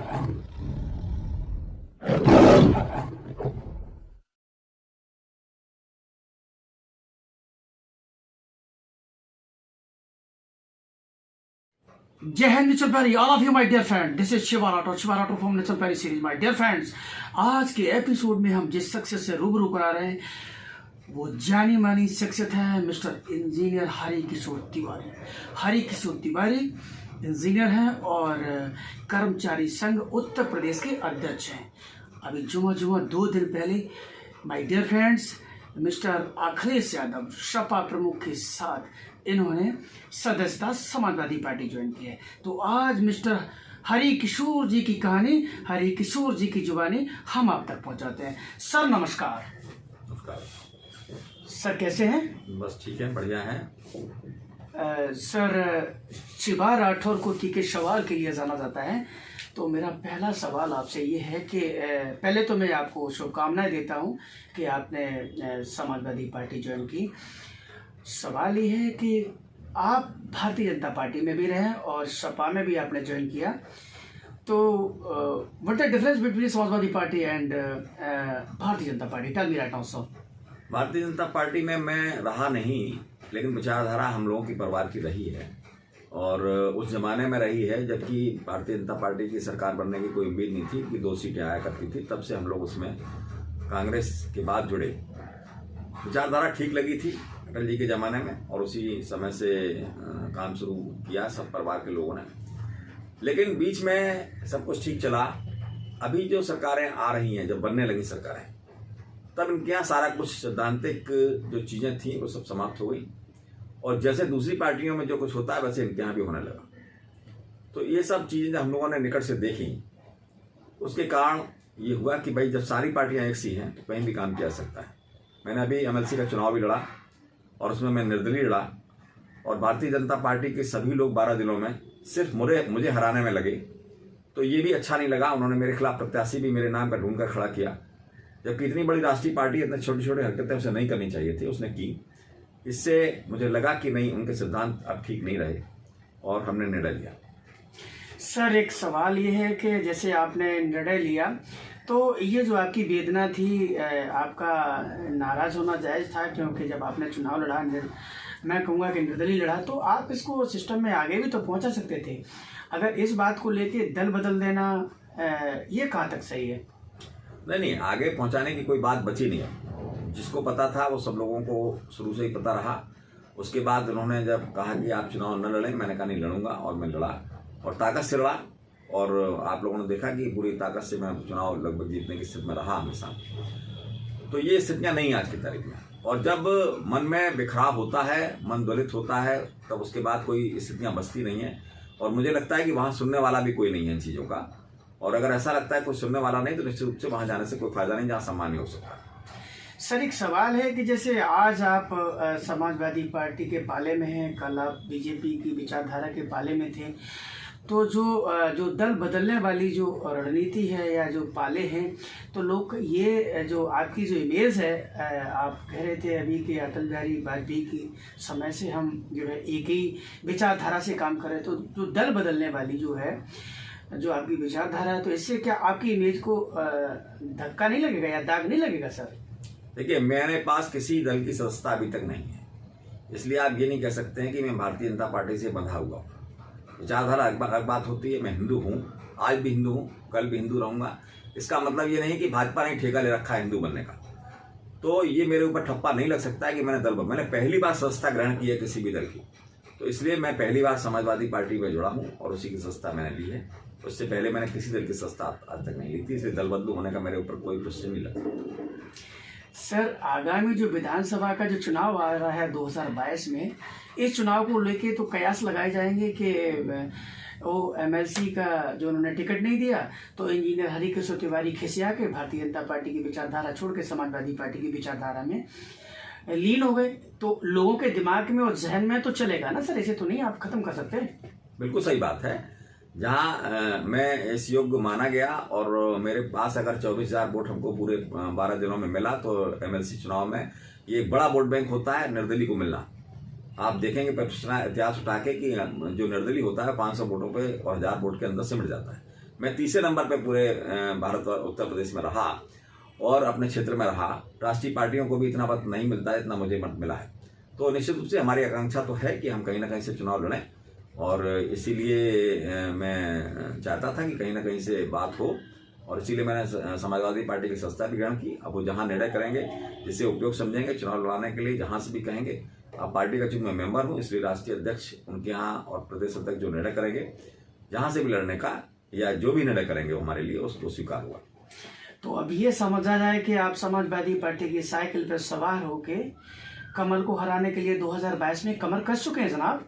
जय हिंद नेचुरल पैरी, all of you my dear friend, this is Shiva Rathore from natural पैरी सीरीज। माय डियर फ्रेंड्स, आज के एपिसोड में हम जिस शख्सियत से रूबरू करा रहे हैं वो जानी मानी शख्सियत है mister engineer Harikishore Tiwari. Harikishore Tiwari engineer हैं और कर्मचारी संघ उत्तर प्रदेश के अध्यक्ष हैं। अभी जुमा 2 दिन पहले my dear friends mister Akhilesh Yadav सपा प्रमुख के साथ इन्होंने सदस्यता समाजवादी पार्टी ज्वाइन की है। तो आज मिस्टर हरिकिशोर जी की कहानी, हरिकिशोर जी की जुबानी हम आप तक पहुंचाते हैं। सर नमस्कार। नमस्कार सर, कैसे हैं? बस ठीक है, बढ़िया है। सर, शिवा राठौर को के सवाल के लिए जाना जाता है, तो मेरा पहला सवाल आपसे ये है कि पहले तो मैं आपको शुभकामनाएं देता हूं कि आपने समाजवादी पार्टी ज्वाइन की। सवाल ये है कि आप भारतीय जनता पार्टी में भी रहे और सपा में भी आपने ज्वाइन किया, तो what the difference between Samajwadi party and Bharatiya Janata party? Tell me right now sir. Bharatiya Janata party में मैं रहा नहीं, लेकिन विचारधारा हम लोगों की परिवार की रही है और उस जमाने में रही है जबकि भारतीय जनता पार्टी की सरकार बनने की कोई उम्मीद नहीं थी कि 2 सीटें आया करती थी। तब से हम लोग उसमें कांग्रेस के बाद जुड़े। विचारधारा ठीक लगी थी अटल जी के ज़माने में और उसी समय से काम शुरू किया सब परिवार के लोगों ने। लेकिन बीच में सब कुछ ठीक चला। अभी जो सरकारें आ रही हैं, जब बनने लगी सरकारें, तब इनके यहाँ सारा कुछ सैद्धांतिक जो चीज़ें थी वो सब समाप्त हो गई और जैसे दूसरी पार्टियों में जो कुछ होता है वैसे इनके यहाँ भी होने लगा। तो ये सब चीज़ें जब हम लोगों ने निकट से देखी, उसके कारण ये हुआ कि भाई जब सारी पार्टियाँ एक सी हैं तो कहीं भी काम किया जा सकता है। मैंने अभी MLC का चुनाव भी लड़ा और उसमें मैं निर्दलीय लड़ा और भारतीय जनता पार्टी के सभी लोग 12 जिलों में सिर्फ मुझे हराने में लगे। तो ये भी अच्छा नहीं लगा। उन्होंने मेरे खिलाफ प्रत्याशी भी मेरे नाम का ढूंढ कर खड़ा किया, जबकि इतनी बड़ी राष्ट्रीय पार्टी इतने छोटी छोटी हरकतें उसे नहीं करनी चाहिए थी, उसने की। इससे मुझे लगा कि नहीं, उनके सिद्धांत अब ठीक नहीं रहे और हमने निर्णय लिया। सर, एक सवाल ये है कि जैसे आपने निर्णय लिया तो ये जो आपकी वेदना थी, आपका नाराज होना जायज़ था, क्योंकि जब आपने चुनाव लड़ा, मैं कहूँगा कि निर्दलीय लड़ा, तो आप इसको सिस्टम में आगे भी तो पहुँचा सकते थे। अगर इस बात को लेके दल बदल देना ये कहाँ तक सही है? नहीं, आगे पहुँचाने की कोई बात बची नहीं है। जिसको पता था वो सब लोगों को शुरू से ही पता रहा। उसके बाद उन्होंने जब कहा कि आप चुनाव न लड़ें, मैंने कहा नहीं लड़ूंगा और मैं लड़ा और ताकत से लड़ा और आप लोगों ने देखा कि पूरी ताकत से मैं चुनाव लगभग जीतने की स्थिति में रहा हमेशा। तो ये स्थितियाँ नहीं आज की तारीख में। और जब मन में बिखराव होता है, मन दलित होता है, तब उसके बाद कोई स्थितियाँ बचती नहीं हैं और मुझे लगता है कि वहाँ सुनने वाला भी कोई नहीं है इन चीज़ों का। और अगर ऐसा लगता है कोई सुनने वाला नहीं तो निश्चित रूप से वहाँ जाने से कोई फायदा नहीं, जहाँ सम्मान नहीं हो सकता। सर, एक सवाल है कि जैसे आज आप समाजवादी पार्टी के पाले में हैं, कल आप बीजेपी की विचारधारा के पाले में थे, तो जो दल बदलने वाली जो रणनीति है या जो पाले हैं, तो लोग ये जो आपकी जो इमेज है, आप कह रहे थे अभी कि अटल बिहारी वाजपेयी के समय से हम जो है एक ही विचारधारा से काम कर रहे हैं, तो जो दल बदलने वाली जो है, जो आपकी विचारधारा है, तो इससे क्या आपकी इमेज को धक्का नहीं लगेगा या दाग नहीं लगेगा? सर देखिए, मेरे पास किसी दल की सदस्यता अभी तक नहीं है, इसलिए आप ये नहीं कह सकते हैं कि मैं भारतीय जनता पार्टी से बंधा हुआ हूँ। विचारधारा अलग बात होती है। मैं हिंदू हूँ, आज भी हिंदू हूँ, कल भी हिंदू रहूँगा। इसका मतलब ये नहीं कि भाजपा ने ठेका ले रखा है हिंदू बनने का, तो ये मेरे ऊपर ठप्पा नहीं लग सकता है कि मैंने पहली बार सदस्यता ग्रहण की है किसी भी दल की, तो इसलिए मैं पहली बार समाजवादी पार्टी में जुड़ा हूँ और उसी की सदस्यता मैंने ली है। उससे पहले मैंने किसी दल की सदस्यता आज तक नहीं ली थी, इसलिए दल बदलू होने का मेरे ऊपर कोई प्रश्न नहीं लगता। सर, आगामी जो विधानसभा का जो चुनाव आ रहा है 2022 में, इस चुनाव को लेके तो कयास लगाए जाएंगे कि वो MLC का जो उन्होंने टिकट नहीं दिया तो इंजीनियर हरिकिशोर तिवारी खिसिया के भारतीय जनता पार्टी की विचारधारा छोड़ के समाजवादी पार्टी की विचारधारा में लीन हो गए, तो लोगों के दिमाग में और जहन में तो चलेगा ना सर, ऐसे तो नहीं आप खत्म कर सकते। बिल्कुल सही बात है। जहाँ मैं इस योग्य माना गया और मेरे पास अगर 24,000 वोट हमको पूरे 12 जिलों में मिला, तो MLC चुनाव में ये एक बड़ा वोट बैंक होता है निर्दलीय को मिलना। आप देखेंगे इतिहास उठा के कि जो निर्दलीय होता है 500 वोटों पे और 1000 वोट के अंदर से मिल जाता है। मैं तीसरे नंबर पे पूरे भारत और उत्तर प्रदेश में रहा और अपने क्षेत्र में रहा। राष्ट्रीय पार्टियों को भी इतना मत नहीं मिलता है, इतना मुझे मत मिला है। तो निश्चित रूप से हमारी आकांक्षा तो है कि हम कहीं ना कहीं से चुनाव लड़ें, और इसीलिए मैं चाहता था कि कहीं ना कहीं से बात हो, और इसीलिए मैंने समाजवादी पार्टी की संस्था भी ग्रहण की। अब वो जहाँ निर्णय करेंगे, जिसे उपयोग समझेंगे चुनाव लड़ाने के लिए, जहाँ से भी कहेंगे। अब पार्टी का चूंकि मैं मेंबर हूँ, इसलिए राष्ट्रीय अध्यक्ष उनके यहाँ और प्रदेश अध्यक्ष जो निर्णय करेंगे, जहाँ से भी लड़ने का या जो भी निर्णय करेंगे वो हमारे लिए उसको स्वीकार हुआ। तो अब ये समझा जाए कि आप समाजवादी पार्टी की साइकिल पर सवार होके कमल को हराने के लिए 2022 में कमर कस चुके हैं जनाब।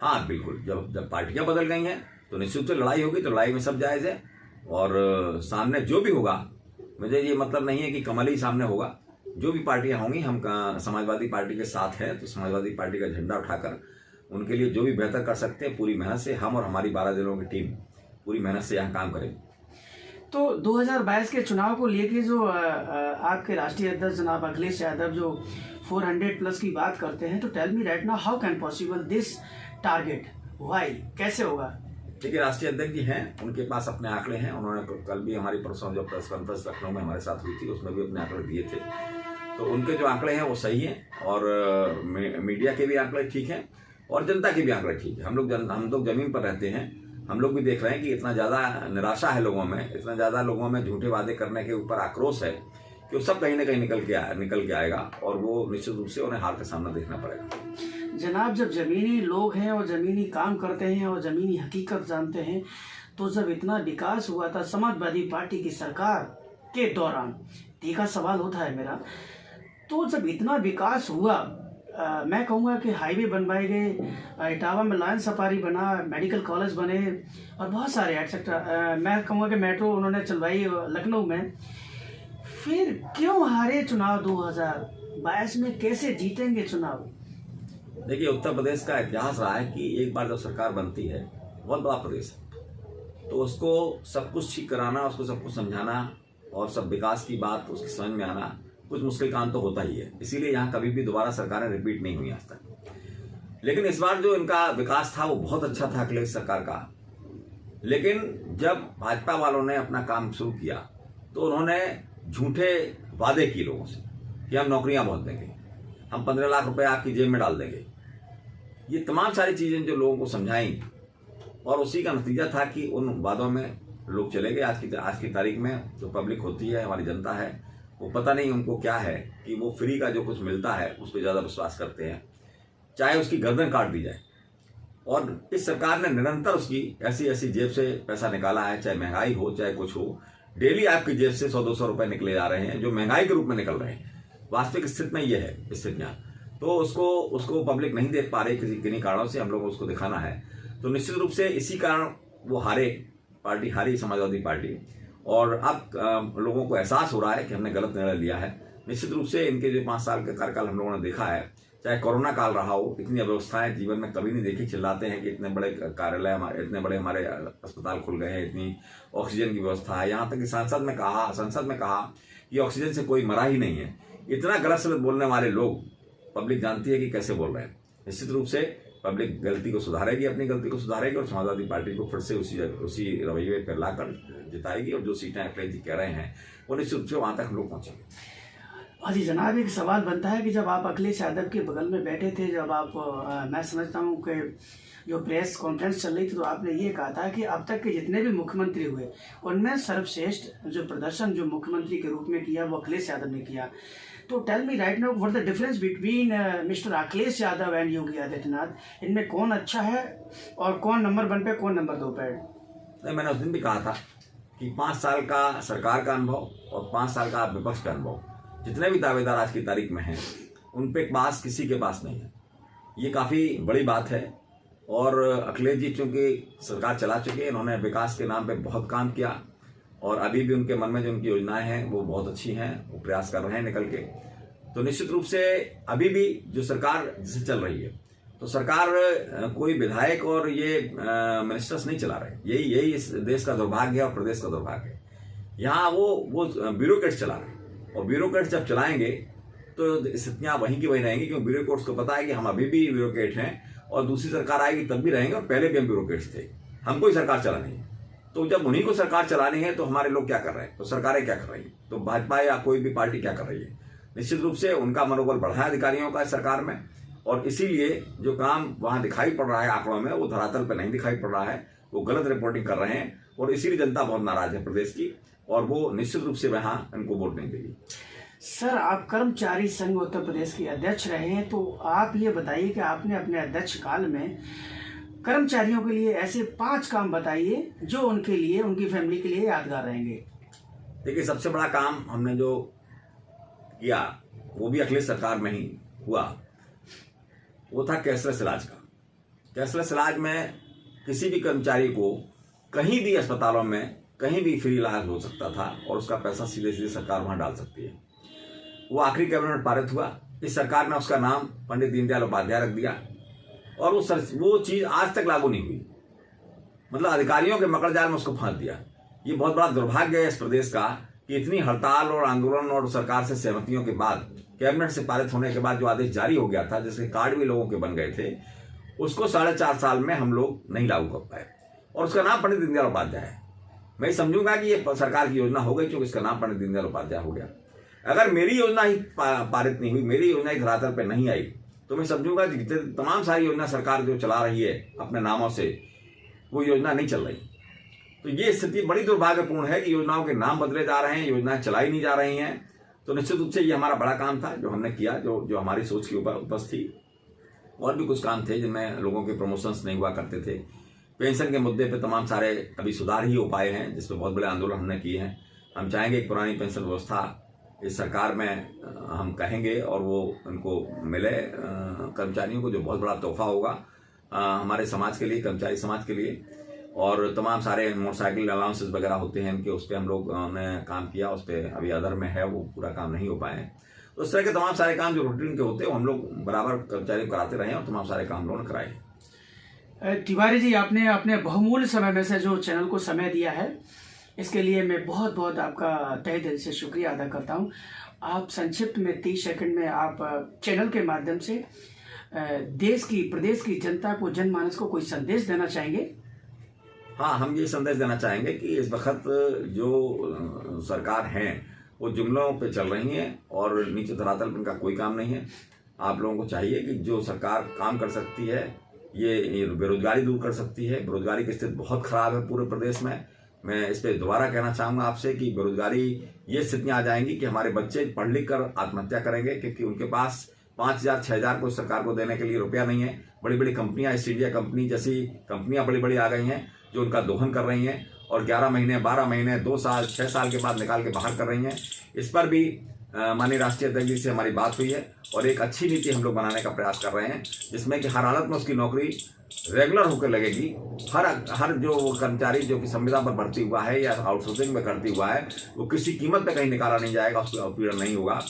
हाँ बिल्कुल, जब पार्टियां बदल गई हैं तो निश्चित रूप से लड़ाई होगी, तो लड़ाई में सब जायज़ है। और सामने जो भी होगा, मुझे ये मतलब नहीं है कि कमल ही सामने होगा, जो भी पार्टियां होंगी हम समाजवादी पार्टी के साथ हैं। तो समाजवादी पार्टी का झंडा उठाकर उनके लिए जो भी बेहतर कर सकते हैं, पूरी मेहनत से हम और हमारी 12 जिलों की टीम पूरी मेहनत से यहाँ काम करेगी। तो 2022 के चुनाव को लेके जो आपके राष्ट्रीय अध्यक्ष जनाब अखिलेश यादव जो 400 प्लस की बात करते हैं, तो tell me right now how can possible this target, why, कैसे होगा? देखिए, राष्ट्रीय अध्यक्ष जी हैं, उनके पास अपने आंकड़े हैं। उन्होंने कल भी हमारी परसों जो प्रेस कॉन्फ्रेंस लखनऊ में हमारे साथ हुई थी, उसमें भी अपने आंकड़े दिए थे। तो उनके जो आंकड़े हैं वो सही हैं, और मीडिया के भी आंकड़े ठीक हैं, और जनता के भी आंकड़े ठीक है। हम लोग जमीन पर रहते हैं, हम लोग भी देख रहे हैं कि इतना ज़्यादा निराशा है लोगों में, इतना ज़्यादा लोगों में झूठे वादे करने के ऊपर आक्रोश है कि वो सब कहीं ना कहीं निकल के आएगा, और वो निश्चित रूप से उन्हें हार का सामना देखना पड़ेगा। जनाब, जब ज़मीनी लोग हैं और ज़मीनी काम करते हैं और ज़मीनी हकीकत जानते हैं, तो जब इतना विकास हुआ था समाजवादी पार्टी की सरकार के दौरान, तीखा सवाल होता है मेरा, तो जब इतना विकास हुआ, मैं कहूँगा कि हाईवे बनवाए गए, इटावा में लायन सफारी बना, मेडिकल कॉलेज बने, और बहुत सारे एक्सेट्रा, मैं कहूँगा कि मेट्रो उन्होंने चलवाई लखनऊ में। फिर क्यों हारे चुनाव 2022 में, कैसे जीतेंगे चुनाव? देखिए, उत्तर प्रदेश का इतिहास रहा है कि एक बार जब सरकार बनती है, बहुत बड़ा प्रदेश है, तो उसको सब कुछ ठीक कराना, उसको सब कुछ समझाना, और सब विकास की बात उसकी समझ में आना कुछ मुश्किल काम तो होता ही है। इसीलिए यहाँ कभी भी दोबारा सरकारें रिपीट नहीं हुई आज तक। लेकिन इस बार जो इनका विकास था वो बहुत अच्छा था अखिलेश सरकार का। लेकिन जब भाजपा वालों ने अपना काम शुरू किया तो उन्होंने झूठे वादे किए लोगों से कि हम नौकरियां बहुत देंगे, हम 15 लाख रुपए आपकी जेब में डाल देंगे। ये तमाम सारी चीज़ें जो लोगों को समझाई, और उसी का नतीजा था कि उन वादों में लोग चले गए। आज की तारीख में जो पब्लिक होती है, हमारी जनता है, वो पता नहीं उनको क्या है कि वो फ्री का जो कुछ मिलता है उस पर ज़्यादा विश्वास करते हैं, चाहे उसकी गर्दन काट दी जाए। और इस सरकार ने निरंतर उसकी ऐसी जेब से पैसा निकाला है, चाहे महंगाई हो चाहे कुछ हो। डेली आपकी जेब से 100-200 रुपए निकले जा रहे हैं, जो महंगाई के रूप में निकल रहे हैं। वास्तविक स्थिति में ये है स्थितियाँ, तो उसको पब्लिक नहीं देख पा रही, किन्हीं कारणों से हम लोग उसको दिखाना है। तो निश्चित रूप से इसी कारण वो पार्टी हारी, समाजवादी पार्टी। और अब लोगों को एहसास हो रहा है कि हमने गलत निर्णय लिया है। निश्चित रूप से इनके जो 5 साल का कार्यकाल हम लोगों ने देखा है, चाहे कोरोना काल रहा हो, इतनी अव्यवस्थाएं जीवन में कभी नहीं देखी। चिल्लाते हैं कि इतने बड़े कार्यालय हमारे, इतने बड़े हमारे अस्पताल खुल गए हैं, इतनी ऑक्सीजन की व्यवस्था है। यहाँ तक कि संसद में कहा कि ऑक्सीजन से कोई मरा ही नहीं है। इतना गलत सलत बोलने वाले लोग, पब्लिक जानती है कि कैसे बोल रहे हैं। निश्चित रूप से पब्लिक गलती को सुधारेगी, अपनी गलती को सुधारेगी, और समाजवादी पार्टी को फिर से उसी रवैये पर लाकर जिताएगी। और जो सीटें अखिलेश जी कह रहे हैं वो निश्चित रूप से वहाँ तक हम लोग पहुँचेंगे। अजी जनाब, एक सवाल बनता है कि जब आप अखिलेश यादव के बगल में बैठे थे, जब आप मैं समझता हूँ कि जो प्रेस कॉन्फ्रेंस चल रही थी, तो आपने ये कहा था कि अब तक के जितने भी मुख्यमंत्री हुए उनमें सर्वश्रेष्ठ जो प्रदर्शन जो मुख्यमंत्री के रूप में किया वो अखिलेश यादव ने किया। तो tell me right now what the difference between mister Akhilesh Yadav and Yogi Adityanath, इनमें कौन अच्छा है और कौन नंबर 1 पे, कौन नंबर 2 पे? नहीं, मैंने उस दिन भी कहा था कि 5 साल का सरकार का अनुभव और 5 साल का विपक्ष का अनुभव, जितने भी दावेदार आज की तारीख में हैं, उन पे पास किसी के पास नहीं है। ये काफ़ी बड़ी बात है। और अखिलेश जी चूँकि सरकार चला चुके हैं, इन्होंने विकास के नाम पे बहुत काम किया, और अभी भी उनके मन में जो उनकी योजनाएं हैं वो बहुत अच्छी हैं, वो प्रयास कर रहे हैं निकल के। तो निश्चित रूप से अभी भी जो सरकार जिसे चल रही है, तो सरकार कोई विधायक और ये मिनिस्टर्स नहीं चला रहे। यही इस देश का दुर्भाग्य है और प्रदेश का दुर्भाग्य है। यहाँ वो ब्यूरोक्रेट्स चला रहे हैं, और ब्यूरोक्रेट्स जब चलाएंगे तो स्थितियाँ वहीं की वहीं रहेंगी, क्योंकि ब्यूरोक्रेट्स को पता है कि हम अभी भी ब्यूरोक्रेट हैं, और दूसरी सरकार आएगी तब भी रहेंगे, और पहले भी हम ब्यूरोक्रेट्स थे, हमको ही सरकार चलानी है। तो जब उन्हीं को सरकार चलानी है तो हमारे लोग क्या कर रहे हैं, तो सरकारें क्या कर रही हैं, तो भाजपा या कोई भी पार्टी क्या कर रही है। निश्चित रूप से उनका मनोबल बढ़ा है अधिकारियों का सरकार में, और इसीलिए जो काम वहां दिखाई पड़ रहा है आंकड़ों में, वो धरातल पर नहीं दिखाई पड़ रहा है। वो गलत रिपोर्टिंग कर रहे हैं, और इसीलिए जनता बहुत नाराज है प्रदेश की, और वो निश्चित रूप से वहां इनको वोट नहीं देगी। सर, आप कर्मचारी संघ उत्तर प्रदेश के अध्यक्ष रहे हैं, तो आप ये बताइए कि आपने अपने अध्यक्ष काल में कर्मचारियों के लिए ऐसे 5 काम बताइए जो उनके लिए, उनकी फैमिली के लिए यादगार रहेंगे। देखिए, सबसे बड़ा काम हमने जो किया वो भी अखिलेश सरकार में ही हुआ, वो था कैशलेस इलाज का। कैशलेस इलाज में किसी भी कर्मचारी को कहीं भी अस्पतालों में कहीं भी फ्री इलाज हो सकता था, और उसका पैसा सीधे सीधे सरकार वहां डाल सकती है। वो आखिरी कैबिनेट में पारित हुआ। इस सरकार ने उसका नाम पंडित दीनदयाल उपाध्याय रख दिया, और वो चीज आज तक लागू नहीं हुई। मतलब अधिकारियों के मकड़जाल में उसको फांस दिया। ये बहुत बड़ा दुर्भाग्य है इस प्रदेश का कि इतनी हड़ताल और आंदोलन और सरकार से सहमतियों के बाद, कैबिनेट से पारित होने के बाद जो आदेश जारी हो गया था, जिसके कार्ड भी लोगों के बन गए थे, उसको 4.5 साल में हम लोग नहीं लागू कर पाए, और उसका नाम पंडित दीनदयाल उपाध्याय है। मैं समझूंगा कि ये सरकार की योजना हो गई क्योंकि इसका नाम पंडित दीनदयाल उपाध्याय हो गया। अगर मेरी योजना ही पारित नहीं हुई, मेरी योजना ही धरातल पर नहीं आई, तो मैं समझूंगा कि तमाम सारी योजना सरकार जो चला रही है अपने नामों से, वो योजना नहीं चल रही। तो ये स्थिति बड़ी दुर्भाग्यपूर्ण है कि योजनाओं के नाम बदले जा रहे हैं, योजनाएं चलाई नहीं जा रही हैं। तो निश्चित रूप से ये हमारा बड़ा काम था जो हमने किया, जो हमारी सोच के ऊपर उपस्थित थी। और भी कुछ काम थे जिनमें लोगों के प्रमोशंस नहीं हुआ करते थे। पेंशन के मुद्दे पे तमाम सारे अभी सुधार ही हो पाए हैं, जिसपे बहुत बड़े आंदोलन हमने किए हैं। हम चाहेंगे कि पुरानी पेंशन व्यवस्था इस सरकार में हम कहेंगे और वो उनको मिले कर्मचारियों को, जो बहुत बड़ा तोहफा होगा हमारे समाज के लिए, कर्मचारी समाज के लिए। और तमाम सारे मोटरसाइकिल अलाउंसेस वगैरह होते हैं उनके, उस पर हम लोग ने काम किया, उस पर अभी अदर में है, वो पूरा काम नहीं हो पाए हैं। तो इस तरह के तमाम सारे काम जो रूटीन के होते हैं वो हम लोग बराबर कर्मचारी कराते रहे, और तमाम सारे काम लोगों ने कराए। तिवारी जी, आपने अपने बहुमूल्य समय में से जो चैनल को समय दिया है, इसके लिए मैं बहुत बहुत आपका तहे दिल से शुक्रिया अदा करता हूं। आप संक्षिप्त में 30 सेकंड में आप चैनल के माध्यम से देश की, प्रदेश की जनता को, जनमानस को कोई संदेश देना चाहेंगे? हाँ, हम ये संदेश देना चाहेंगे कि इस वक्त जो सरकार हैं वो जुमलों पे चल रही हैं और नीचे धरातल पर इनका कोई काम नहीं है। आप लोगों को चाहिए कि जो सरकार काम कर सकती है, ये बेरोजगारी दूर कर सकती है। बेरोजगारी की स्थिति बहुत खराब है पूरे प्रदेश में। मैं इस पर दोबारा कहना चाहूँगा आपसे कि बेरोजगारी, ये स्थितियाँ आ जाएंगी कि हमारे बच्चे पढ़ लिख कर आत्महत्या करेंगे, क्योंकि उनके पास 5,000 6,000 को सरकार को देने के लिए रुपया नहीं है। बड़ी बड़ी कंपनियां, ईस्ट इंडिया कंपनी जैसी कंपनियां बड़ी बड़ी आ गई हैं जो उनका दोहन कर रही हैं, और 11 महीने 12 महीने 2 साल 6 साल के बाद निकाल के बाहर कर रही हैं। इस पर भी माननीय राष्ट्रीय अध्यक्ष जी से हमारी बात हुई है, और एक अच्छी नीति हम लोग बनाने का प्रयास कर रहे हैं, जिसमें कि हर हालत में उसकी नौकरी रेगुलर होकर लगेगी। हर जो कर्मचारी जो कि संविदा पर भर्ती हुआ है या आउटसोर्सिंग में भर्ती हुआ है, वो किसी कीमत पे कहीं निकाला नहीं जाएगा, उसको उत्पीड़न नहीं होगा,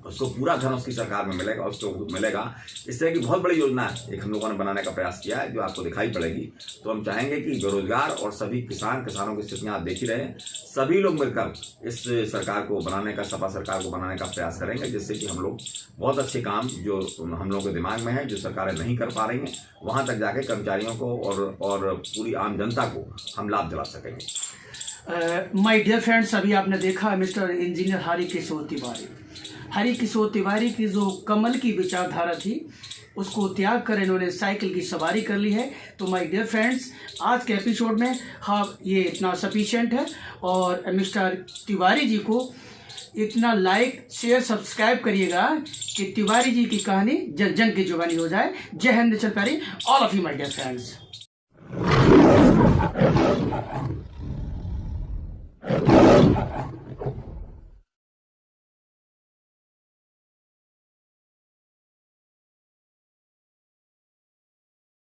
उसको पूरा धन उसकी सरकार में मिलेगा, उसको मिलेगा। इस तरह की बहुत बड़ी योजना एक हम लोगों ने बनाने का प्रयास किया है, जो आपको दिखाई पड़ेगी। तो हम चाहेंगे कि बेरोजगार और सभी किसानों की स्थितियां आप देख ही रहे, सभी लोग मिलकर इस सरकार को बनाने का, सपा सरकार को बनाने का प्रयास करेंगे, जिससे कि हम लोग बहुत अच्छे काम जो हम लोगों के दिमाग में है, जो सरकारें नहीं कर पा रही हैं, वहां तक जाके कर्मचारियों को और पूरी आम जनता को हम लाभ दिला सकेंगे। माय डियर फ्रेंड्स, अभी आपने देखा मिस्टर इंजीनियर हरिकिशोर तिवारी। हरिकिशोर तिवारी की जो कमल की विचारधारा थी, उसको त्याग कर इन्होंने साइकिल की सवारी कर ली है। तो माय डियर फ्रेंड्स, आज के एपिसोड में हाँ ये इतना सफिशिएंट है, और मिस्टर तिवारी जी को इतना लाइक शेयर सब्सक्राइब करिएगा कि तिवारी जी की कहानी जन जन की जुबानी हो जाए। जय हिंद, नेचर प्यारी, all of you my dear friends.